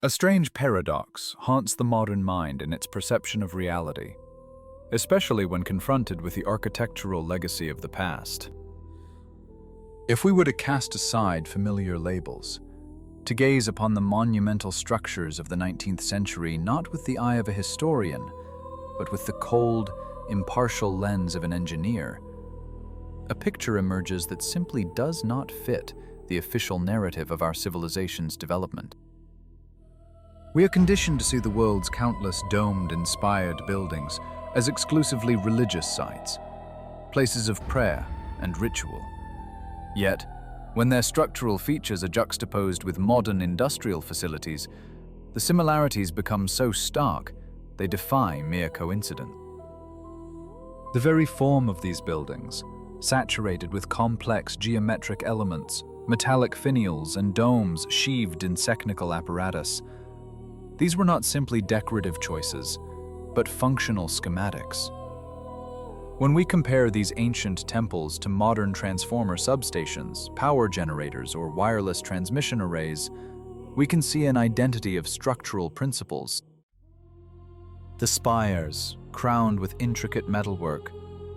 A strange paradox haunts the modern mind in its perception of reality, especially when confronted with the architectural legacy of the past. If we were to cast aside familiar labels, to gaze upon the monumental structures of the 19th century not with the eye of a historian, but with the cold, impartial lens of an engineer, a picture emerges that simply does not fit the official narrative of our civilization's development. We are conditioned to see the world's countless domed, inspired buildings as exclusively religious sites, places of prayer and ritual. Yet, when their structural features are juxtaposed with modern industrial facilities, the similarities become so stark they defy mere coincidence. The very form of these buildings, saturated with complex geometric elements, metallic finials, and domes sheathed in technical apparatus, these were not simply decorative choices, but functional schematics. When we compare these ancient temples to modern transformer substations, power generators, or wireless transmission arrays, we can see an identity of structural principles. The spires, crowned with intricate metalwork,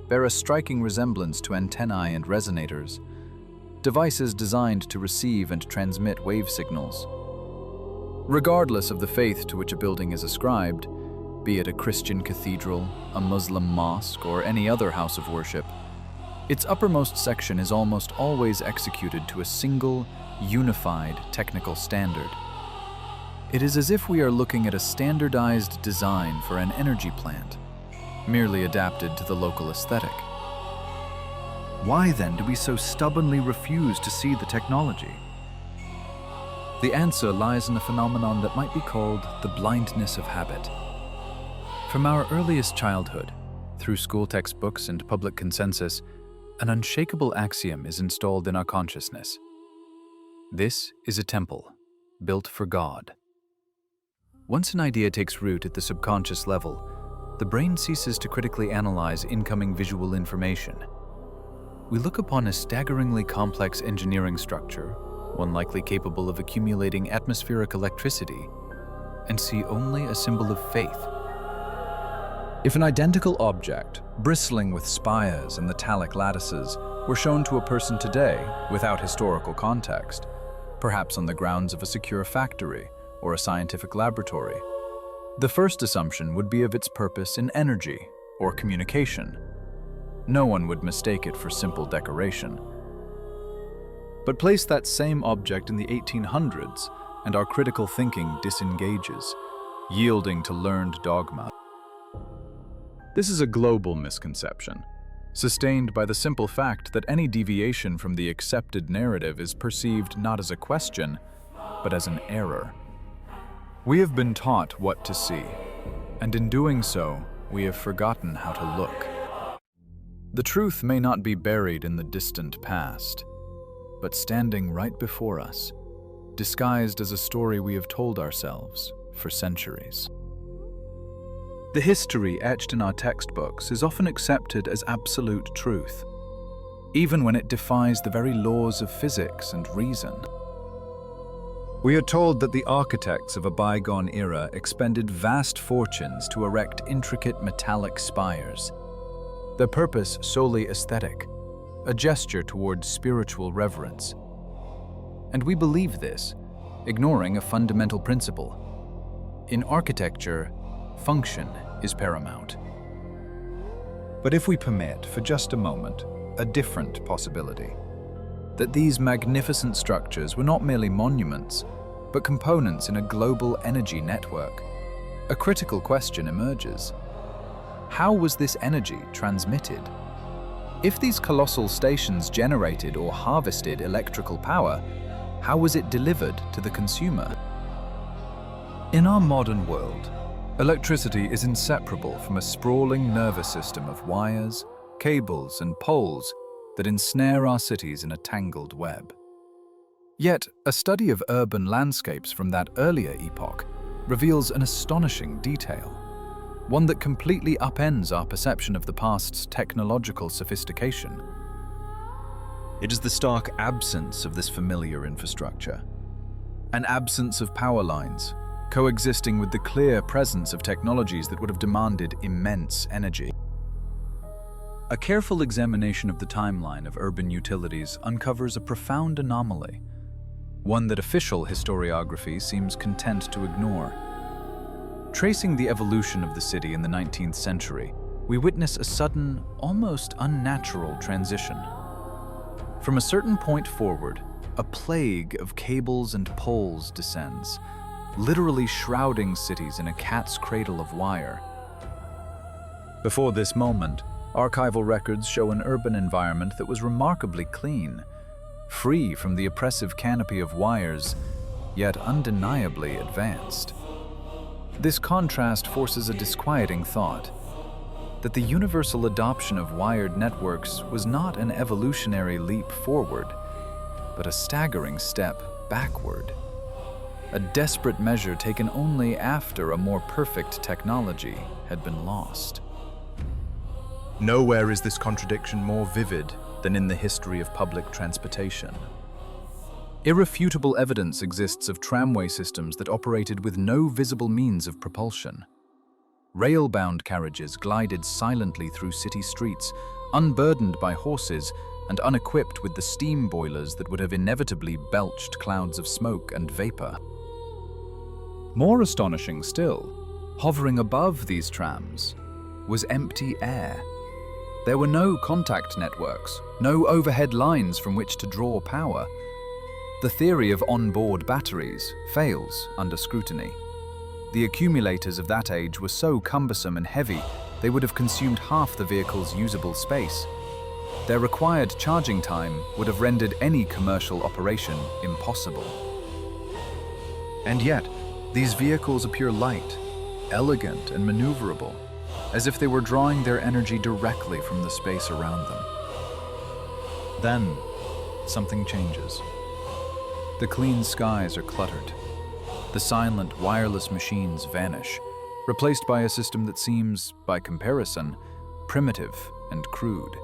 bear a striking resemblance to antennae and resonators, devices designed to receive and transmit wave signals. Regardless of the faith to which a building is ascribed, be it a Christian cathedral, a Muslim mosque, or any other house of worship, its uppermost section is almost always executed to a single, unified technical standard. It is as if we are looking at a standardized design for an energy plant, merely adapted to the local aesthetic. Why then do we so stubbornly refuse to see the technology? The answer lies in a phenomenon that might be called the blindness of habit. From our earliest childhood, through school textbooks and public consensus, an unshakable axiom is installed in our consciousness. This is a temple, built for God. Once an idea takes root at the subconscious level, the brain ceases to critically analyze incoming visual information. We look upon a staggeringly complex engineering structure, one likely capable of accumulating atmospheric electricity, and see only a symbol of faith. If an identical object, bristling with spires and metallic lattices, were shown to a person today without historical context, perhaps on the grounds of a secure factory or a scientific laboratory, the first assumption would be of its purpose in energy or communication. No one would mistake it for simple decoration. But place that same object in the 1800s, and our critical thinking disengages, yielding to learned dogma. This is a global misconception, sustained by the simple fact that any deviation from the accepted narrative is perceived not as a question, but as an error. We have been taught what to see, and in doing so, we have forgotten how to look. The truth may not be buried in the distant past, but standing right before us, disguised as a story we have told ourselves for centuries. The history etched in our textbooks is often accepted as absolute truth, even when it defies the very laws of physics and reason. We are told that the architects of a bygone era expended vast fortunes to erect intricate metallic spires, their purpose solely aesthetic, a gesture towards spiritual reverence. And we believe this, ignoring a fundamental principle. In architecture, function is paramount. But if we permit, for just a moment, a different possibility, that these magnificent structures were not merely monuments, but components in a global energy network, a critical question emerges. How was this energy transmitted? If these colossal stations generated or harvested electrical power, how was it delivered to the consumer? In our modern world, electricity is inseparable from a sprawling nervous system of wires, cables, and poles that ensnare our cities in a tangled web. Yet, a study of urban landscapes from that earlier epoch reveals an astonishing detail, one that completely upends our perception of the past's technological sophistication. It is the stark absence of this familiar infrastructure, an absence of power lines, coexisting with the clear presence of technologies that would have demanded immense energy. A careful examination of the timeline of urban utilities uncovers a profound anomaly, one that official historiography seems content to ignore. Tracing the evolution of the city in the 19th century, we witness a sudden, almost unnatural transition. From a certain point forward, a plague of cables and poles descends, literally shrouding cities in a cat's cradle of wire. Before this moment, archival records show an urban environment that was remarkably clean, free from the oppressive canopy of wires, yet undeniably advanced. This contrast forces a disquieting thought, that the universal adoption of wired networks was not an evolutionary leap forward, but a staggering step backward. A desperate measure taken only after a more perfect technology had been lost. Nowhere is this contradiction more vivid than in the history of public transportation. Irrefutable evidence exists of tramway systems that operated with no visible means of propulsion. Rail-bound carriages glided silently through city streets, unburdened by horses and unequipped with the steam boilers that would have inevitably belched clouds of smoke and vapor. More astonishing still, hovering above these trams was empty air. There were no contact networks, no overhead lines from which to draw power. The theory of onboard batteries fails under scrutiny. The accumulators of that age were so cumbersome and heavy, they would have consumed half the vehicle's usable space. Their required charging time would have rendered any commercial operation impossible. And yet, these vehicles appear light, elegant, and maneuverable, as if they were drawing their energy directly from the space around them. Then, something changes. The clean skies are cluttered. The silent, wireless machines vanish, replaced by a system that seems, by comparison, primitive and crude.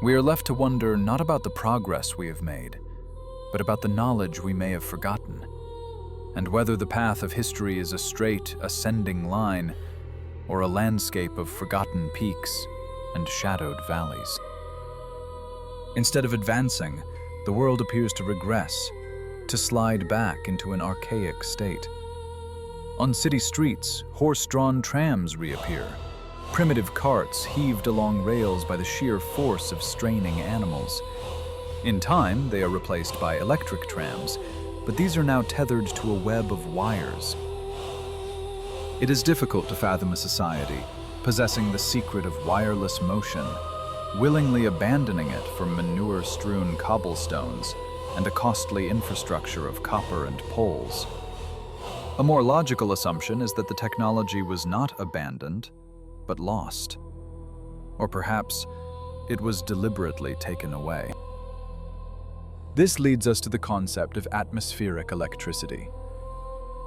We are left to wonder not about the progress we have made, but about the knowledge we may have forgotten, and whether the path of history is a straight, ascending line, or a landscape of forgotten peaks and shadowed valleys. Instead of advancing, the world appears to regress, to slide back into an archaic state. On city streets, horse-drawn trams reappear, primitive carts heaved along rails by the sheer force of straining animals. In time, they are replaced by electric trams, but these are now tethered to a web of wires. It is difficult to fathom a society possessing the secret of wireless motion, willingly abandoning it for manure-strewn cobblestones and a costly infrastructure of copper and poles. A more logical assumption is that the technology was not abandoned, but lost. Or perhaps it was deliberately taken away. This leads us to the concept of atmospheric electricity,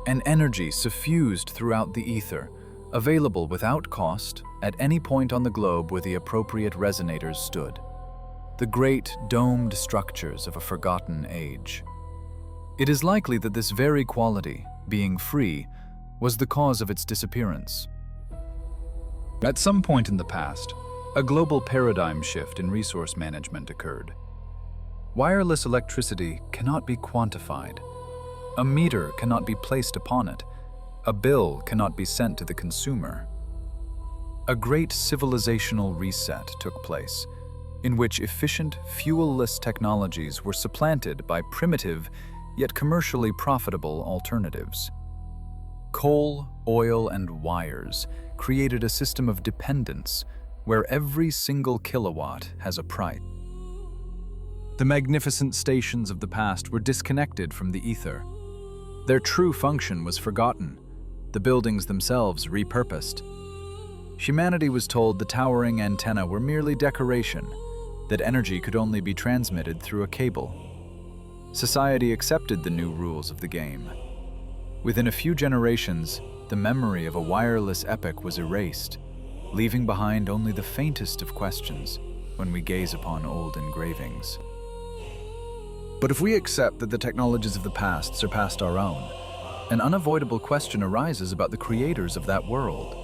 an energy suffused throughout the ether, available without cost at any point on the globe where the appropriate resonators stood. The great domed structures of a forgotten age. It is likely that this very quality, being free, was the cause of its disappearance. At some point in the past, a global paradigm shift in resource management occurred. Wireless electricity cannot be quantified. A meter cannot be placed upon it. A bill cannot be sent to the consumer. A great civilizational reset took place, in which efficient, fuel-less technologies were supplanted by primitive, yet commercially profitable alternatives. Coal, oil, and wires created a system of dependence where every single kilowatt has a price. The magnificent stations of the past were disconnected from the ether. Their true function was forgotten, the buildings themselves repurposed. Humanity was told the towering antennae were merely decoration, that energy could only be transmitted through a cable. Society accepted the new rules of the game. Within a few generations, the memory of a wireless epoch was erased, leaving behind only the faintest of questions when we gaze upon old engravings. But if we accept that the technologies of the past surpassed our own, an unavoidable question arises about the creators of that world.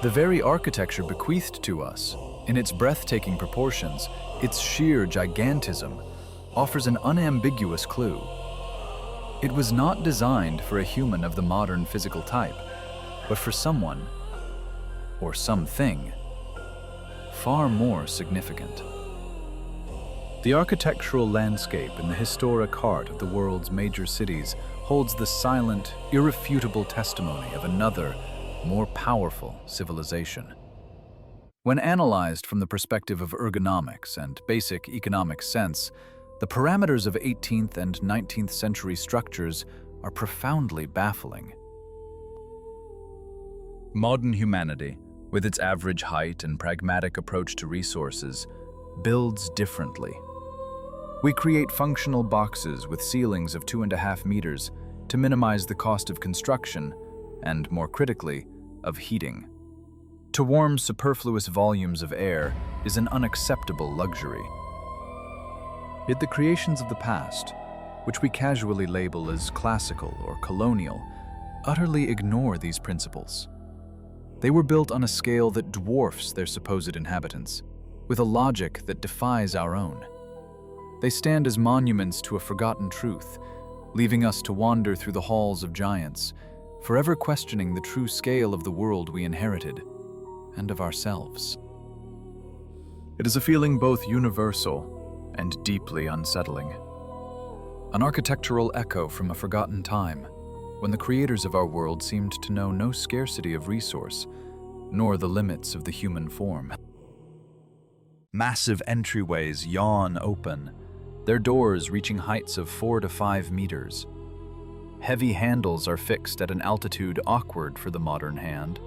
The very architecture bequeathed to us, in its breathtaking proportions, its sheer gigantism, offers an unambiguous clue. It was not designed for a human of the modern physical type, but for someone, or something, far more significant. The architectural landscape in the historic heart of the world's major cities holds the silent, irrefutable testimony of another, more powerful civilization. When analyzed from the perspective of ergonomics and basic economic sense, the parameters of 18th and 19th century structures are profoundly baffling. Modern humanity, with its average height and pragmatic approach to resources, builds differently. We create functional boxes with ceilings of 2.5 meters to minimize the cost of construction and, more critically, of heating. To warm superfluous volumes of air is an unacceptable luxury. Yet the creations of the past, which we casually label as classical or colonial, utterly ignore these principles. They were built on a scale that dwarfs their supposed inhabitants, with a logic that defies our own. They stand as monuments to a forgotten truth, leaving us to wander through the halls of giants, forever questioning the true scale of the world we inherited, and of ourselves. It is a feeling both universal and deeply unsettling. An architectural echo from a forgotten time, when the creators of our world seemed to know no scarcity of resource, nor the limits of the human form. Massive entryways yawn open, their doors reaching heights of 4 to 5 meters. Heavy handles are fixed at an altitude awkward for the modern hand.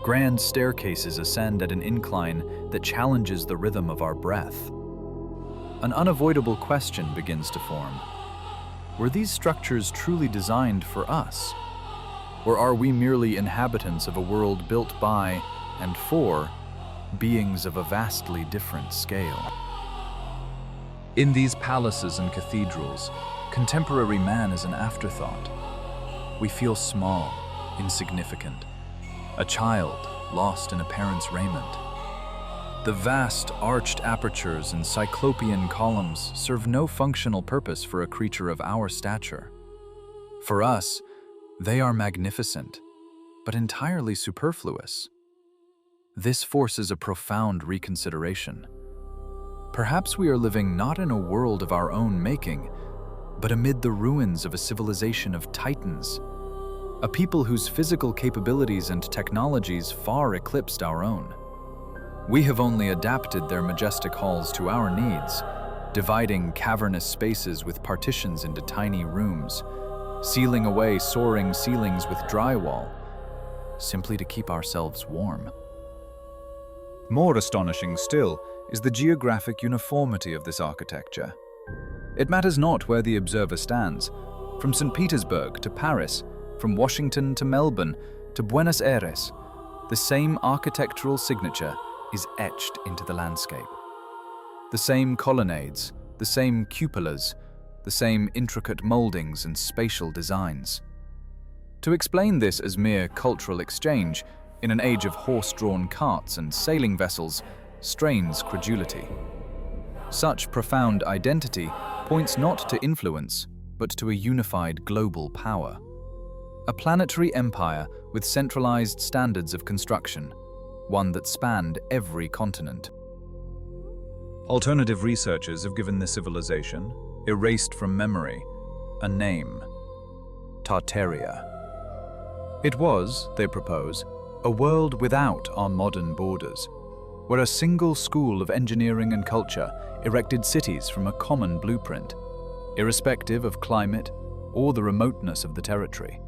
Grand staircases ascend at an incline that challenges the rhythm of our breath. An unavoidable question begins to form. Were these structures truly designed for us? Or are we merely inhabitants of a world built by and for beings of a vastly different scale? In these palaces and cathedrals, contemporary man is an afterthought. We feel small, insignificant, a child lost in a parent's raiment. The vast arched apertures and cyclopean columns serve no functional purpose for a creature of our stature. For us, they are magnificent, but entirely superfluous. This forces a profound reconsideration. Perhaps we are living not in a world of our own making, but amid the ruins of a civilization of titans, a people whose physical capabilities and technologies far eclipsed our own. We have only adapted their majestic halls to our needs, dividing cavernous spaces with partitions into tiny rooms, sealing away soaring ceilings with drywall, simply to keep ourselves warm. More astonishing still is the geographic uniformity of this architecture. It matters not where the observer stands, from St. Petersburg to Paris, from Washington to Melbourne to Buenos Aires, the same architectural signature is etched into the landscape. The same colonnades, the same cupolas, the same intricate moldings and spatial designs. To explain this as mere cultural exchange, in an age of horse-drawn carts and sailing vessels, strains credulity. Such profound identity points not to influence, but to a unified global power. A planetary empire with centralized standards of construction, one that spanned every continent. Alternative researchers have given this civilization, erased from memory, a name: Tartaria. It was, they propose, a world without our modern borders, where a single school of engineering and culture erected cities from a common blueprint, irrespective of climate or the remoteness of the territory.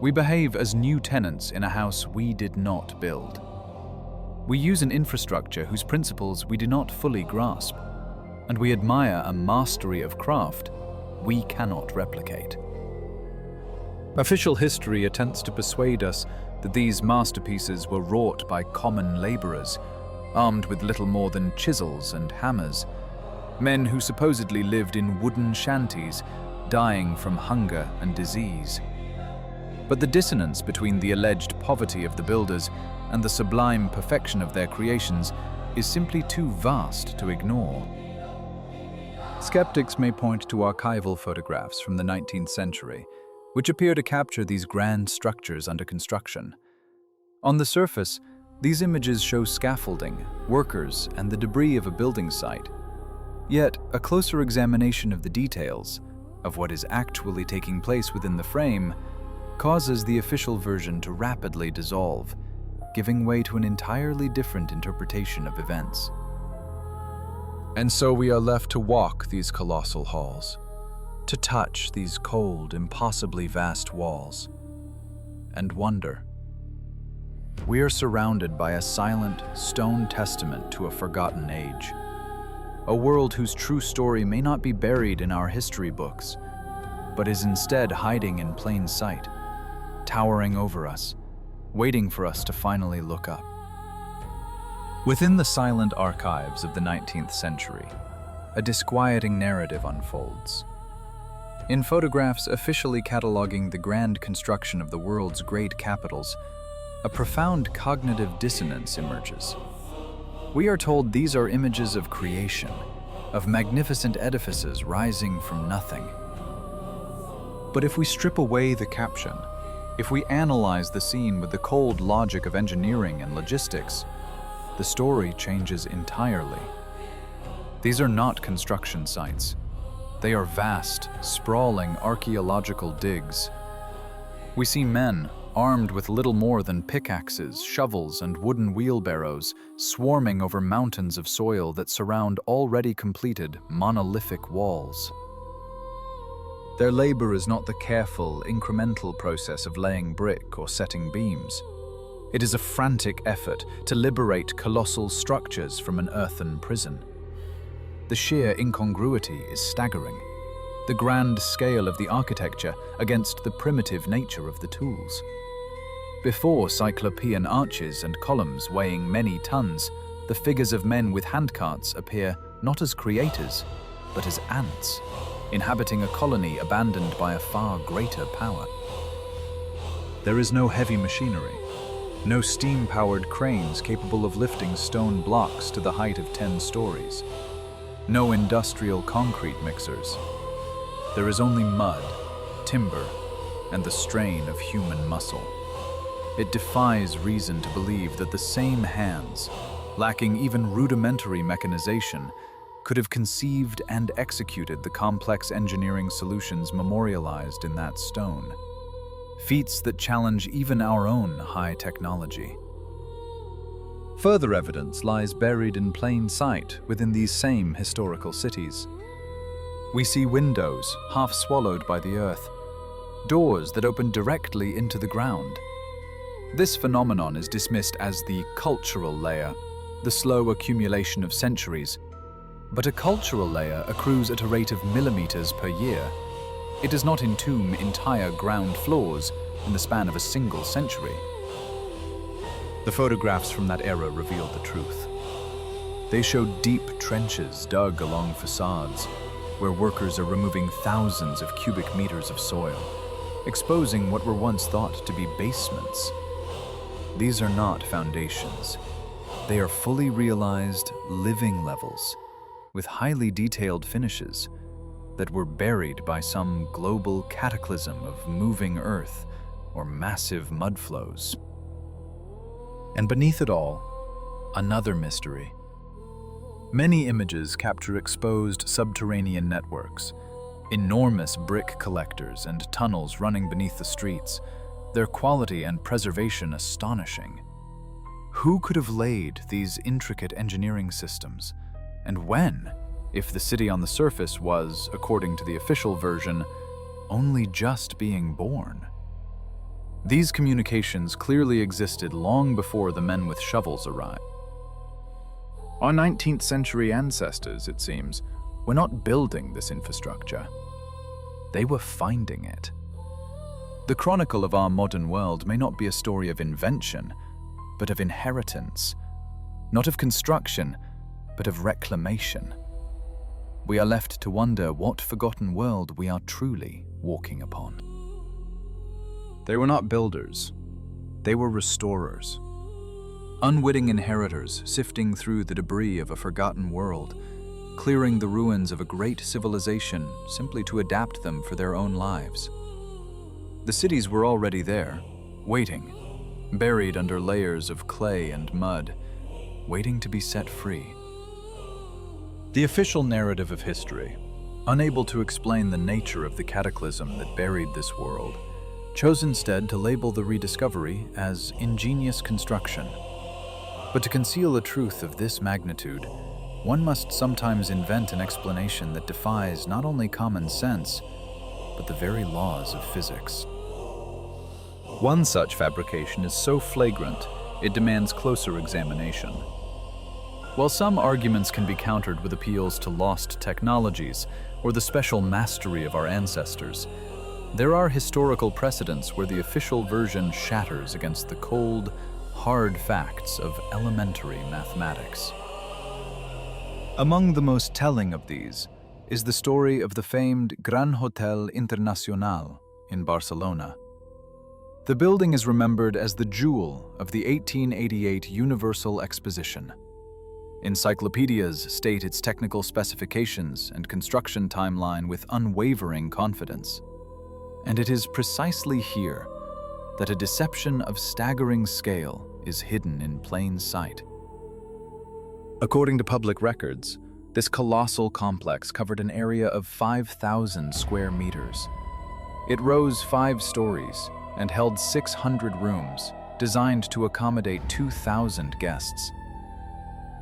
We behave as new tenants in a house we did not build. We use an infrastructure whose principles we do not fully grasp, and we admire a mastery of craft we cannot replicate. Official history attempts to persuade us that these masterpieces were wrought by common laborers, armed with little more than chisels and hammers, men who supposedly lived in wooden shanties, dying from hunger and disease. But the dissonance between the alleged poverty of the builders and the sublime perfection of their creations is simply too vast to ignore. Skeptics may point to archival photographs from the 19th century, which appear to capture these grand structures under construction. On the surface, these images show scaffolding, workers, and the debris of a building site. Yet, a closer examination of the details, of what is actually taking place within the frame, causes the official version to rapidly dissolve, giving way to an entirely different interpretation of events. And so we are left to walk these colossal halls, to touch these cold, impossibly vast walls, and wonder. We are surrounded by a silent, stone testament to a forgotten age, a world whose true story may not be buried in our history books, but is instead hiding in plain sight, towering over us, waiting for us to finally look up. Within the silent archives of the 19th century, a disquieting narrative unfolds. In photographs officially cataloging the grand construction of the world's great capitals, a profound cognitive dissonance emerges. We are told these are images of creation, of magnificent edifices rising from nothing. But if we strip away the caption, if we analyze the scene with the cold logic of engineering and logistics, the story changes entirely. These are not construction sites. They are vast, sprawling archaeological digs. We see men, armed with little more than pickaxes, shovels, and wooden wheelbarrows, swarming over mountains of soil that surround already completed, monolithic walls. Their labor is not the careful, incremental process of laying brick or setting beams. It is a frantic effort to liberate colossal structures from an earthen prison. The sheer incongruity is staggering. The grand scale of the architecture against the primitive nature of the tools. Before cyclopean arches and columns weighing many tons, the figures of men with handcarts appear not as creators, but as ants, inhabiting a colony abandoned by a far greater power. There is no heavy machinery, no steam-powered cranes capable of lifting stone blocks to the height of 10 stories, no industrial concrete mixers. There is only mud, timber, and the strain of human muscle. It defies reason to believe that the same hands, lacking even rudimentary mechanization, could have conceived and executed the complex engineering solutions memorialized in that stone. Feats that challenge even our own high technology. Further evidence lies buried in plain sight within these same historical cities. We see windows half swallowed by the earth, doors that open directly into the ground. This phenomenon is dismissed as the cultural layer, the slow accumulation of centuries. But a cultural layer accrues at a rate of millimeters per year. It does not entomb entire ground floors in the span of a single century. The photographs from that era reveal the truth. They show deep trenches dug along facades, where workers are removing thousands of cubic meters of soil, exposing what were once thought to be basements. These are not foundations. They are fully realized living levels, with highly detailed finishes that were buried by some global cataclysm of moving earth or massive mud flows. And beneath it all, another mystery. Many images capture exposed subterranean networks, enormous brick collectors and tunnels running beneath the streets, their quality and preservation astonishing. Who could have laid these intricate engineering systems? And when, if the city on the surface was, according to the official version, only just being born? These communications clearly existed long before the men with shovels arrived. Our 19th century ancestors, it seems, were not building this infrastructure. They were finding it. The chronicle of our modern world may not be a story of invention, but of inheritance, not of construction, but of reclamation. we are left to wonder what forgotten world we are truly walking upon. They were not builders, they were restorers. Unwitting inheritors sifting through the debris of a forgotten world, clearing the ruins of a great civilization simply to adapt them for their own lives. The cities were already there, waiting, buried under layers of clay and mud, waiting to be set free. The official narrative of history, unable to explain the nature of the cataclysm that buried this world, chose instead to label the rediscovery as ingenious construction. But to conceal a truth of this magnitude, one must sometimes invent an explanation that defies not only common sense, but the very laws of physics. One such fabrication is so flagrant, it demands closer examination. While some arguments can be countered with appeals to lost technologies or the special mastery of our ancestors, there are historical precedents where the official version shatters against the cold, hard facts of elementary mathematics. Among the most telling of these is the story of the famed Gran Hotel Internacional in Barcelona. The building is remembered as the jewel of the 1888 Universal Exposition. Encyclopedias state its technical specifications and construction timeline with unwavering confidence. And it is precisely here that a deception of staggering scale is hidden in plain sight. According to public records, this colossal complex covered an area of 5,000 square meters. It rose 5 stories and held 600 rooms, designed to accommodate 2,000 guests.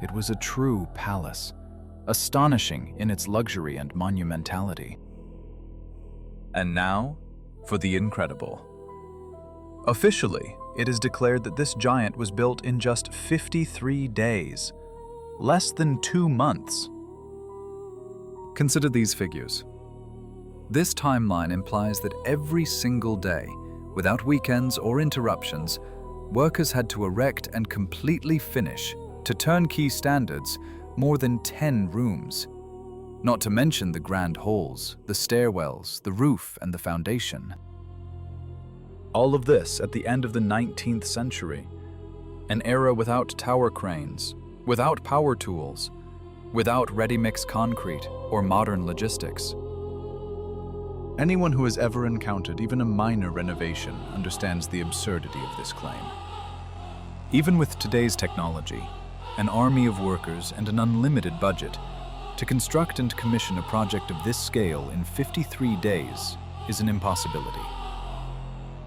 It was a true palace, astonishing in its luxury and monumentality. And now, for the incredible. Officially, it is declared that this giant was built in just 53 days, less than 2 months. Consider these figures. This timeline implies that every single day, without weekends or interruptions, workers had to erect and completely finish, to turnkey standards, more than 10 rooms. Not to mention the grand halls, the stairwells, the roof, and the foundation. All of this at the end of the 19th century, an era without tower cranes, without power tools, without ready-mix concrete or modern logistics. Anyone who has ever encountered even a minor renovation understands the absurdity of this claim. Even with today's technology, an army of workers, and an unlimited budget, to construct and commission a project of this scale in 53 days is an impossibility.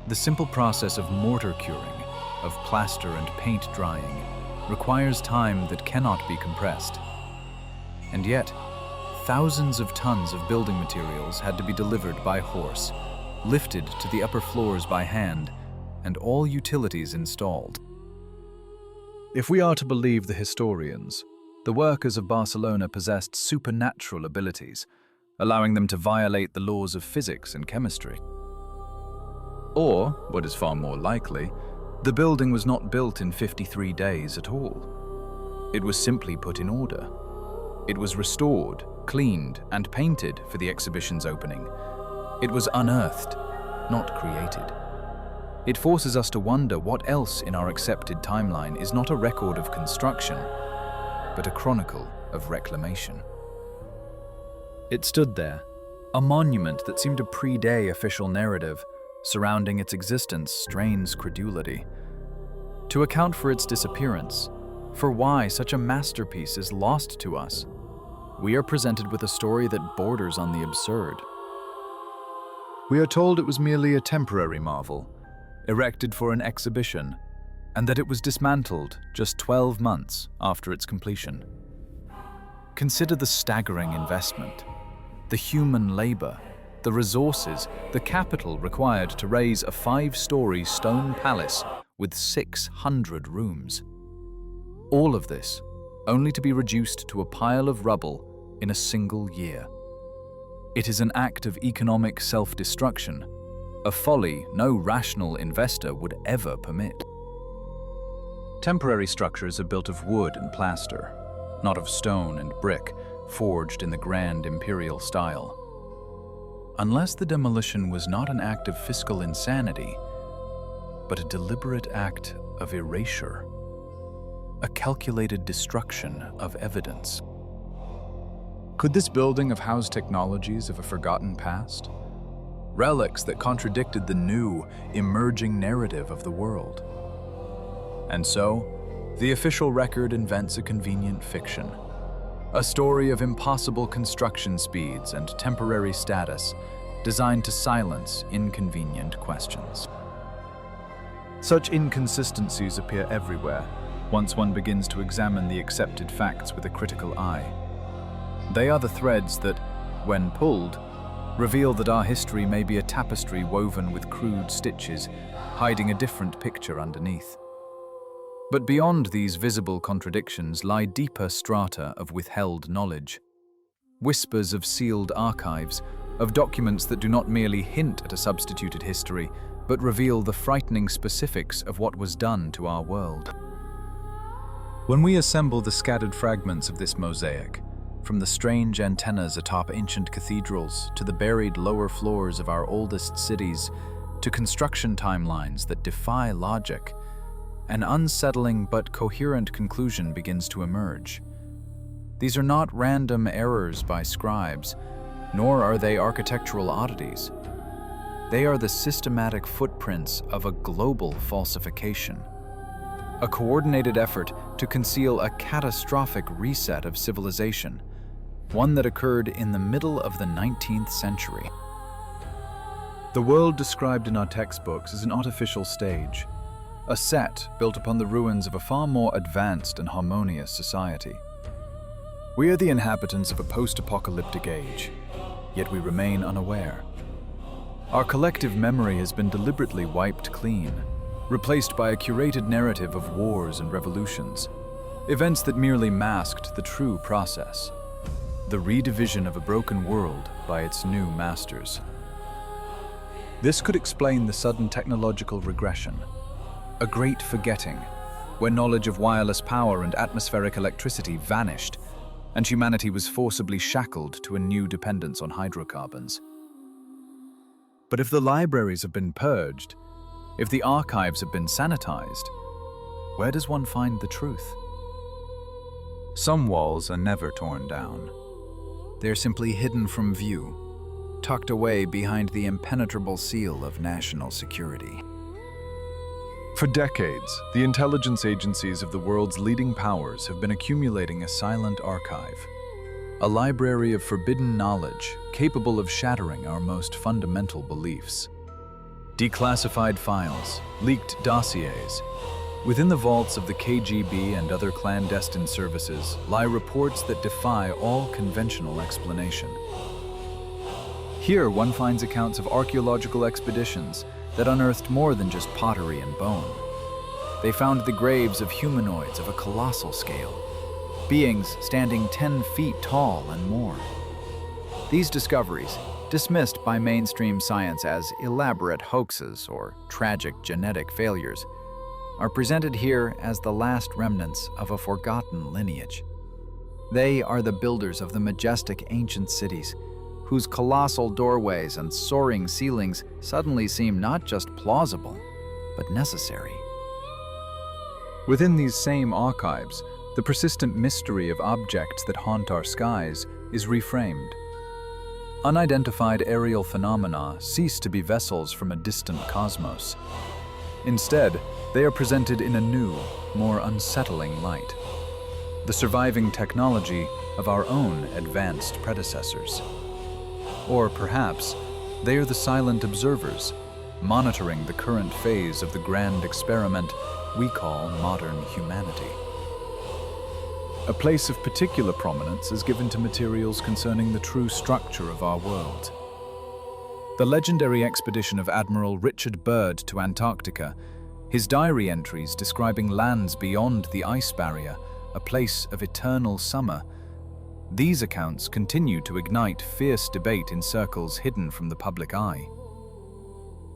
The simple process of mortar curing, of plaster and paint drying, requires time that cannot be compressed. And yet, thousands of tons of building materials had to be delivered by horse, lifted to the upper floors by hand, and all utilities installed. If we are to believe the historians, the workers of Barcelona possessed supernatural abilities, allowing them to violate the laws of physics and chemistry. Or, what is far more likely, the building was not built in 53 days at all. It was simply put in order. It was restored, cleaned, and painted for the exhibition's opening. It was unearthed, not created. It forces us to wonder what else in our accepted timeline is not a record of construction, but a chronicle of reclamation. It stood there, a monument that seemed to predate official narrative. Surrounding its existence strains credulity. To account for its disappearance, for why such a masterpiece is lost to us, we are presented with a story that borders on the absurd. We are told it was merely a temporary marvel, erected for an exhibition, and that it was dismantled just 12 months after its completion. Consider the staggering investment, the human labor, the resources, the capital required to raise a 5-story stone palace with 600 rooms. All of this only to be reduced to a pile of rubble in a single year. It is an act of economic self-destruction, a folly no rational investor would ever permit. Temporary structures are built of wood and plaster, not of stone and brick, forged in the grand imperial style. Unless the demolition was not an act of fiscal insanity, but a deliberate act of erasure, a calculated destruction of evidence. Could this building have housed technologies of a forgotten past? Relics that contradicted the new, emerging narrative of the world? And so, the official record invents a convenient fiction, a story of impossible construction speeds and temporary status designed to silence inconvenient questions. Such inconsistencies appear everywhere once one begins to examine the accepted facts with a critical eye. They are the threads that, when pulled, reveal that our history may be a tapestry woven with crude stitches, hiding a different picture underneath. But beyond these visible contradictions lie deeper strata of withheld knowledge. Whispers of sealed archives, of documents that do not merely hint at a substituted history, but reveal the frightening specifics of what was done to our world. When we assemble the scattered fragments of this mosaic, from the strange antennas atop ancient cathedrals to the buried lower floors of our oldest cities, to construction timelines that defy logic, an unsettling but coherent conclusion begins to emerge. These are not random errors by scribes, nor are they architectural oddities. They are the systematic footprints of a global falsification, a coordinated effort to conceal a catastrophic reset of civilization, one that occurred in the middle of the 19th century. The world described in our textbooks is an artificial stage, a set built upon the ruins of a far more advanced and harmonious society. We are the inhabitants of a post-apocalyptic age, yet we remain unaware. Our collective memory has been deliberately wiped clean, replaced by a curated narrative of wars and revolutions, events that merely masked the true process, the redivision of a broken world by its new masters. This could explain the sudden technological regression, a great forgetting, where knowledge of wireless power and atmospheric electricity vanished, and humanity was forcibly shackled to a new dependence on hydrocarbons. But if the libraries have been purged, if the archives have been sanitized, where does one find the truth? Some walls are never torn down. They're simply hidden from view, tucked away behind the impenetrable seal of national security. For decades, the intelligence agencies of the world's leading powers have been accumulating a silent archive, a library of forbidden knowledge capable of shattering our most fundamental beliefs. Declassified files, leaked dossiers. Within the vaults of the KGB and other clandestine services lie reports that defy all conventional explanation. Here one finds accounts of archaeological expeditions that unearthed more than just pottery and bone. They found the graves of humanoids of a colossal scale, beings standing 10 feet tall and more. These discoveries, dismissed by mainstream science as elaborate hoaxes or tragic genetic failures, are presented here as the last remnants of a forgotten lineage. They are the builders of the majestic ancient cities, whose colossal doorways and soaring ceilings suddenly seem not just plausible, but necessary. Within these same archives, the persistent mystery of objects that haunt our skies is reframed. Unidentified aerial phenomena cease to be vessels from a distant cosmos. Instead, they are presented in a new, more unsettling light. The surviving technology of our own advanced predecessors. Or perhaps, they are the silent observers, monitoring the current phase of the grand experiment we call modern humanity. A place of particular prominence is given to materials concerning the true structure of our world. The legendary expedition of Admiral Richard Byrd to Antarctica, his diary entries describing lands beyond the ice barrier, a place of eternal summer. These accounts continue to ignite fierce debate in circles hidden from the public eye.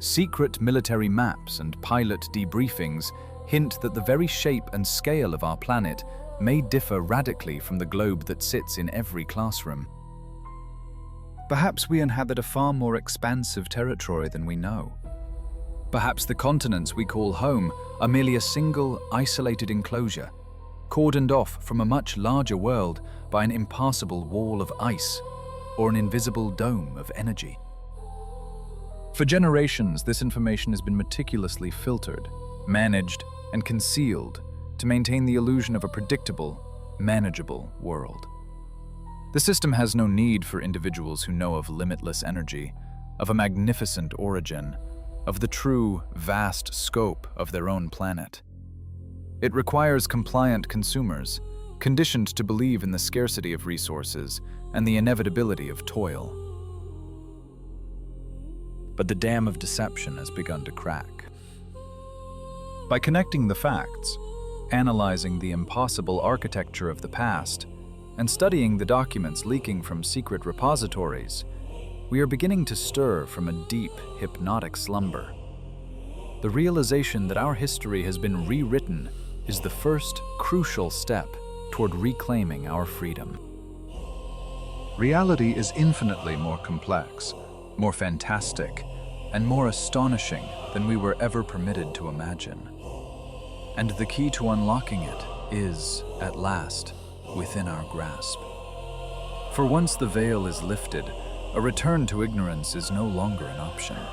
Secret military maps and pilot debriefings hint that the very shape and scale of our planet may differ radically from the globe that sits in every classroom. Perhaps we inhabit a far more expansive territory than we know. Perhaps the continents we call home are merely a single, isolated enclosure, cordoned off from a much larger world by an impassable wall of ice or an invisible dome of energy. For generations, this information has been meticulously filtered, managed, and concealed to maintain the illusion of a predictable, manageable world. The system has no need for individuals who know of limitless energy, of a magnificent origin, of the true, vast scope of their own planet. It requires compliant consumers, conditioned to believe in the scarcity of resources and the inevitability of toil. But the dam of deception has begun to crack. By connecting the facts, analyzing the impossible architecture of the past, and studying the documents leaking from secret repositories, we are beginning to stir from a deep, hypnotic slumber. The realization that our history has been rewritten is the first crucial step toward reclaiming our freedom. Reality is infinitely more complex, more fantastic, and more astonishing than we were ever permitted to imagine. And the key to unlocking it is, at last, within our grasp. For once the veil is lifted, a return to ignorance is no longer an option.